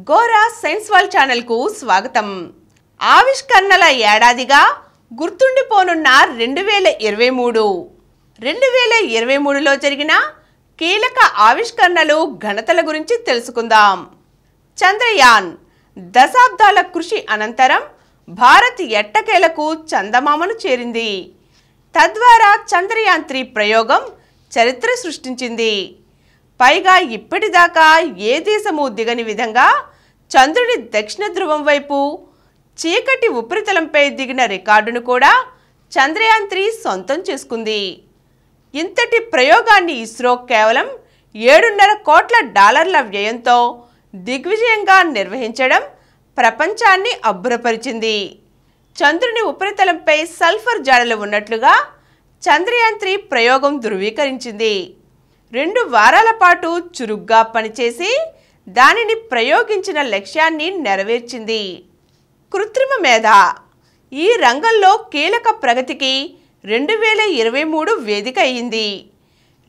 Gora science world channel కు స్వాగతం. ఆవిష్కరణల ఏడాదిగా గుర్తుండిపోనున్న 2023లో జరిగిన కీలక ఆవిష్కరణలు ఘనతల గురించి తెలుసుకుందాం. చంద్రయాన్ దశాబ్దాల కృషి అనంతరం భారత్ ఎట్టకేలకు చందమామను చేరింది. తద్వారా చంద్రయాన్ 3 ప్రయోగం చరిత్ర సృష్టించింది. పైగా ఇప్పటిదాకా ఏ దేశము దిగని విధంగా చంద్రుని దక్షిణ ధ్రువం వైపు చీకటి ఉపరితలంపై దిగిన రికార్డును కూడా చంద్రయాన్ 3 సొంతం చేసుకుంది. ఇంతటి ప్రయోగాన్ని ఇస్రో కేవలం $7.5 కోట్ల వ్యయంతో దిగ్విజయంగా నిర్వహించడం ప్రపంచాన్ని అబ్బురపరిచింది. చంద్రుని ఉపరితలంపై సల్ఫర్ జాడలు ఉన్నట్లుగా చంద్రయాన్ 3 ప్రయోగం ధృవీకరించింది. 2 వారాల పాటు చురుగ్గా పనిచేసి దానిని ప్రయోగించిన లక్ష్యాన్ని నెరవేర్చింది. కృత్రిమ మేధ ఈ రంగంలో కీలక ప్రగతికి 2023 వేదిక అయింది.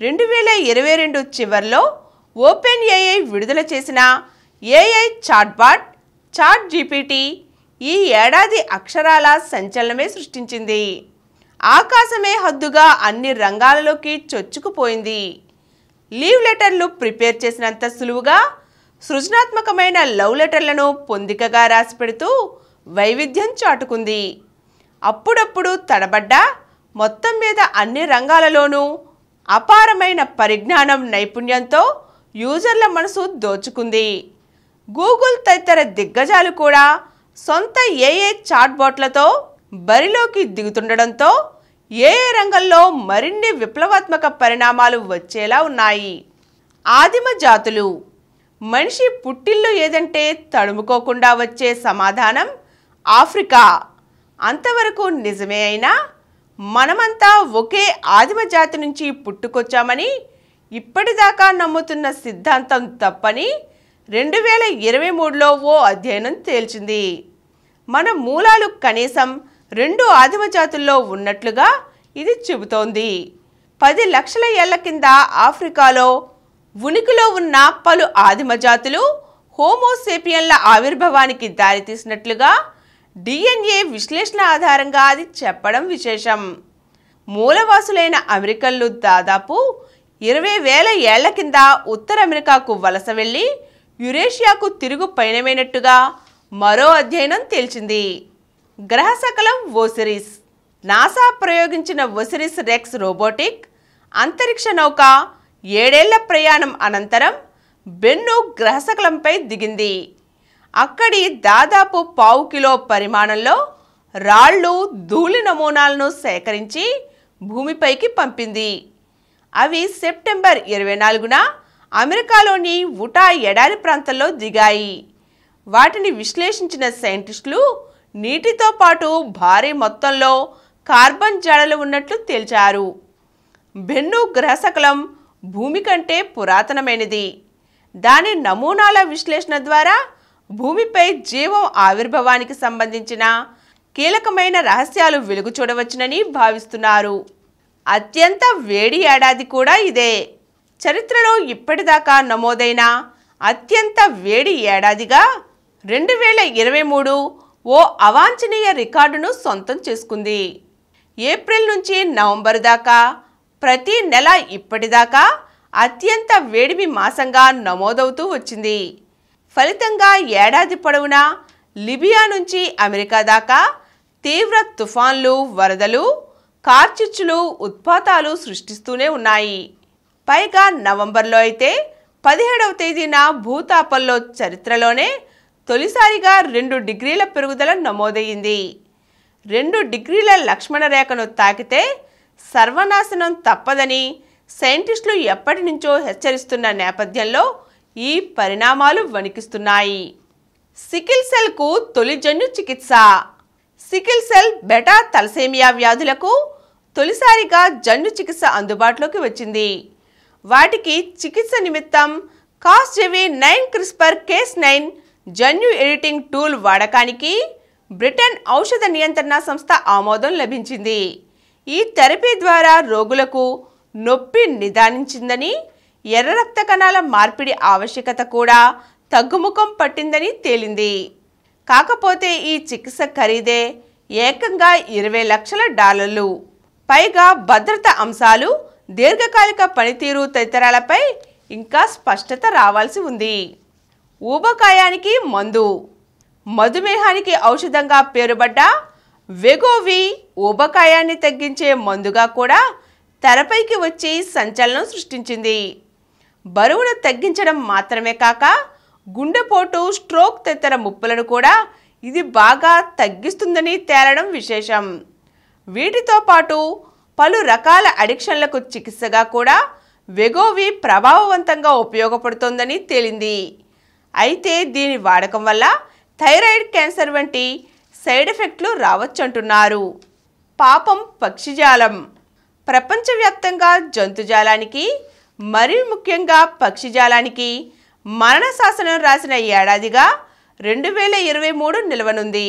2022 చివర్లో ఓపెన్ ఏఐ విడుదల చేసిన ఏఐ చాట్బాట్ చాట్ జీపీటీ ఈ ఏడాది అక్షరాల సంచలనమే సృష్టించింది. ఆకాశమే హద్దుగా అన్ని రంగాలలోకి చొచ్చుకుపోయింది. లీవ్ లెటర్లు ప్రిపేర్ చేసినంత సులువుగా సృజనాత్మకమైన లవ్ లెటర్లను పొందికగా రాసిపెడుతూ వైవిధ్యం చాటుకుంది. అప్పుడప్పుడు తడబడ్డ మొత్తం మీద అన్ని రంగాలలోనూ అపారమైన పరిజ్ఞానం నైపుణ్యంతో యూజర్ల మనసు దోచుకుంది. గూగుల్ తదితర దిగ్గజాలు కూడా సొంత ఏఐ చాట్బాట్లతో బరిలోకి దిగుతుండడంతో ఏఐ రంగంలో మరిన్ని విప్లవాత్మక పరిణామాలు వచ్చేలా ఉన్నాయి. ఆదిమ జాతులు మనిషి పుట్టిల్లు ఏదంటే తడుముకోకుండా వచ్చే సమాధానం ఆఫ్రికా. అంతవరకు నిజమే అయినా మనమంతా ఒకే ఆదిమ జాతి నుంచి పుట్టుకొచ్చామని ఇప్పటిదాకా నమ్ముతున్న సిద్ధాంతం తప్పని 2023లో ఓ అధ్యయనం తేల్చింది. మన మూలాలు కనీసం 2 ఆదిమ జాతుల్లో ఉన్నట్లుగా ఇది చెబుతోంది. 10 లక్షల ఏళ్ల కింద ఆఫ్రికాలో ఉనికిలో ఉన్న పలు ఆదిమ జాతులు హోమోసేపియన్ల ఆవిర్భావానికి దారితీసినట్లుగా డిఎన్ఏ విశ్లేషణ ఆధారంగా అది చెప్పడం విశేషం. మూలవాసులైన అమెరికన్లు దాదాపు 20,000 ఏళ్ల కింద ఉత్తర అమెరికాకు వలస వెళ్లి యురేషియాకు తిరుగు పయనమైనట్టుగా మరో అధ్యయనం తేల్చింది. గ్రహశకలం ఓసిరిస్ నాసా ప్రయోగించిన ఓసిరిస్ రెక్స్ రోబోటిక్ అంతరిక్ష నౌక 7 ఏళ్ల ప్రయాణం అనంతరం బెన్ను గ్రహశకలంపై దిగింది. అక్కడి దాదాపు 1/4 కిలో పరిమాణంలో రాళ్లు ధూళి నమూనాలను సేకరించి భూమిపైకి పంపింది. అవి సెప్టెంబర్ 24న అమెరికాలోని ఉటా ఎడారి ప్రాంతంలో దిగాయి. వాటిని విశ్లేషించిన సైంటిస్టులు నీటితో పాటు భారీ మొత్తంలో కార్బన్ జాడలు ఉన్నట్లు తేల్చారు. బెన్ను గ్రహశకలం భూమి కంటే పురాతనమైనది. దాని నమూనాల విశ్లేషణ ద్వారా భూమిపై జీవం ఆవిర్భావానికి సంబంధించిన కీలకమైన రహస్యాలు వెలుగు చూడవచ్చునని భావిస్తున్నారు. అత్యంత వేడి ఏడాది కూడా ఇదే. చరిత్రలో ఇప్పటిదాకా నమోదైన అత్యంత వేడి ఏడాదిగా 2023 ఓ అవాంఛనీయ రికార్డును సొంతం చేసుకుంది. ఏప్రిల్ నుంచి నవంబర్ దాకా ప్రతి నెల ఇప్పటిదాకా అత్యంత వేడిమి మాసంగా నమోదవుతూ వచ్చింది. ఫలితంగా ఏడాది పొడవునా లిబియా నుంచి అమెరికా దాకా తీవ్ర తుఫాన్లు, వరదలు, కార్చిచ్చులు, ఉత్పాతాలు సృష్టిస్తూనే ఉన్నాయి. పైగా నవంబర్లో అయితే 17వ తేదీన భూతాపంలో చరిత్రలోనే తొలిసారిగా 2 డిగ్రీల పెరుగుదల నమోదయ్యింది. 2 డిగ్రీల లక్ష్మణ రేఖను తాకితే సర్వనాశనం తప్పదని సైంటిస్టులు ఎప్పటి నుంచో హెచ్చరిస్తున్న నేపథ్యంలో ఈ పరిణామాలు వణికిస్తున్నాయి. సికిల్ సెల్కు తొలి జన్యు చికిత్స. సికిల్ సెల్, బెటా తలసేమియా వ్యాధులకు తొలిసారిగా జన్యు చికిత్స అందుబాటులోకి వచ్చింది. వాటికి చికిత్స నిమిత్తం కాస్జెవి 9 క్రిస్పర్ కేస్9 జన్యు ఎడిటింగ్ టూల్ వాడకానికి బ్రిటన్ ఔషధ నియంత్రణ సంస్థ ఆమోదం లభించింది. ఈ థెరపీ ద్వారా రోగులకు నొప్పి నిదానించిందని, ఎర్ర రక్త కణాల మార్పిడి ఆవశ్యకత కూడా తగ్గుముఖం పట్టిందని తేలింది. కాకపోతే ఈ చికిత్స ఖరీదే ఏకంగా 20 లక్షల డాలర్లు. పైగా భద్రత అంశాలు, దీర్ఘకాలిక పనితీరు తదితరాలపై ఇంకా స్పష్టత రావాల్సి ఉంది. ఊబకాయానికి మందు. మధుమేహానికి ఔషధంగా పేరుబడ్డ వెగోవి ఊబకాయాన్ని తగ్గించే మందుగా కూడా తెరపైకి వచ్చి సంచలనం సృష్టించింది. బరువును తగ్గించడం మాత్రమే కాక గుండెపోటు, స్ట్రోక్ తదితర ముప్పులను కూడా ఇది బాగా తగ్గిస్తుందని తేలడం విశేషం. వీటితో పాటు పలు రకాల అడిక్షన్లకు చికిత్సగా కూడా వెగోవి ప్రభావవంతంగా ఉపయోగపడుతోందని తేలింది. అయితే దీని వాడకం వల్ల థైరాయిడ్ క్యాన్సర్ వంటి సైడ్ ఎఫెక్ట్లు రావచ్చంటున్నారు. పాపం పక్షిజాలం. ప్రపంచవ్యాప్తంగా జంతుజాలానికి, మరీ ముఖ్యంగా పక్షిజాలానికి మరణ శాసనం రాసిన ఏడాదిగా 2023 నిలవనుంది.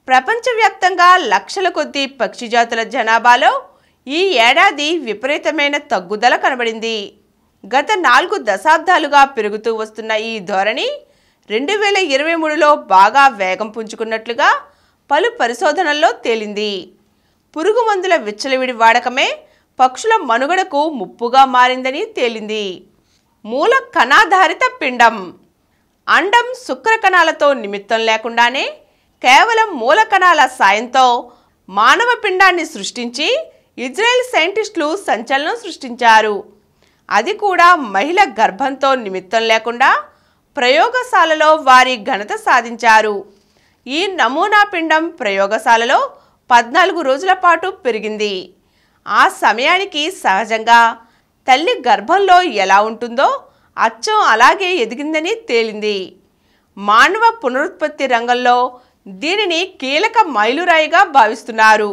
ప్రపంచవ్యాప్తంగా లక్షల కొద్దీ పక్షిజాతుల జనాభాలో ఈ ఏడాది విపరీతమైన తగ్గుదల కనబడింది. గత 4 దశాబ్దాలుగా పెరుగుతూ వస్తున్న ఈ ధోరణి 2023లో బాగా వేగం పుంజుకున్నట్లుగా పలు పరిశోధనల్లో తేలింది. పురుగు మందుల విచ్చలవిడి వాడకమే పక్షుల మనుగడకు ముప్పుగా మారిందని తేలింది. మూల కణాధారిత పిండం. అండం శుక్ర కణాలతో నిమిత్తం లేకుండానే కేవలం మూల కణాల సాయంతో మానవ పిండాన్ని సృష్టించి ఇజ్రాయెల్ సైంటిస్టులు సంచలనం సృష్టించారు. అది కూడా మహిళ గర్భంతో నిమిత్తం లేకుండా ప్రయోగశాలలో వారి ఘనత సాధించారు. ఈ నమూనా పిండం ప్రయోగశాలలో 14 రోజుల పాటు పెరిగింది. ఆ సమయానికి సహజంగా తల్లి గర్భంలో ఎలా ఉంటుందో అచ్చం అలాగే ఎదిగిందని తేలింది. మానవ పునరుత్పత్తి రంగంలో దీనిని కీలక మైలురాయిగా భావిస్తున్నారు.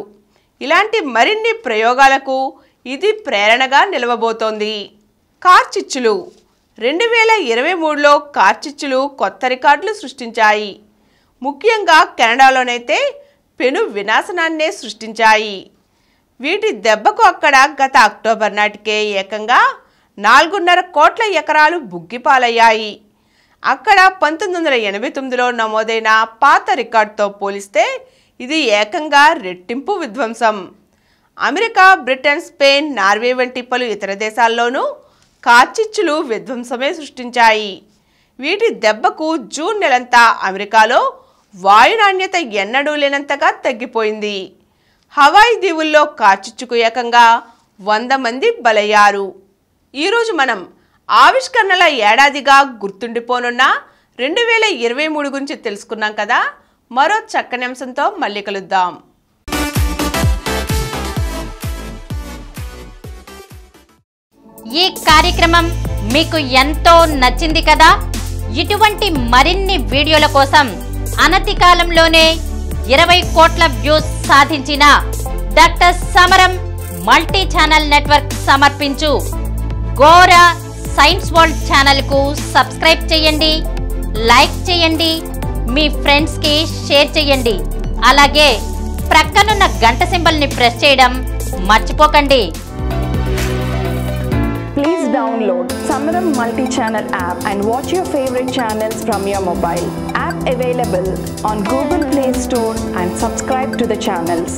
ఇలాంటి మరిన్ని ప్రయోగాలకు ఇది ప్రేరణగా నిలవబోతోంది. కార్చిచ్చులు. 2023లో కార్చిచ్చులు కొత్త రికార్డులు సృష్టించాయి. ముఖ్యంగా కెనడాలోనైతే పెను వినాశనాన్నే సృష్టించాయి. వీటి దెబ్బకు అక్కడ గత అక్టోబర్ నాటికే ఏకంగా 4.5 కోట్ల ఎకరాలు బుగ్గిపాలయ్యాయి. అక్కడ 1989లో నమోదైన పాత రికార్డుతో పోలిస్తే ఇది ఏకంగా రెట్టింపు విధ్వంసం. అమెరికా, బ్రిటన్, స్పెయిన్, నార్వే వంటి పలు ఇతర దేశాల్లోనూ కార్చిచ్చులు విధ్వంసమే సృష్టించాయి. వీటి దెబ్బకు జూన్ నెలంతా అమెరికాలో వాయు నాణ్యత ఎన్నడూ లేనంతగా తగ్గిపోయింది. హవాయి దీవుల్లో కార్చిచ్చుకు ఏకంగా 100 మంది బలయ్యారు. ఈరోజు మనం ఆవిష్కరణల ఏడాదిగా గుర్తుండిపోనున్న 2023 గురించి తెలుసుకున్నాం కదా. మరో చక్కని అంశంతో మళ్ళీ కలుద్దాం. ఈ కార్యక్రమం మీకు ఎంతో నచ్చింది కదా. ఇటువంటి మరిన్ని వీడియోల కోసం అనతి కాలంలోనే 20 కోట్ల వ్యూస్ సాధించిన డాక్టర్ సమరం మల్టీ ఛానల్ నెట్వర్క్ సమర్పించు గోరా సైన్స్ వరల్డ్ ఛానల్ కు సబ్స్క్రైబ్ చేయండి, లైక్ చేయండి, మీ ఫ్రెండ్స్ కి షేర్ చేయండి. అలాగే ప్రక్కనున్న గంట సింబల్ ని ప్రెస్ చేయడం మర్చిపోకండి. Please download Samaram multi-channel app and watch your favorite channels from your mobile. App available on Google Play Store and subscribe to the channels.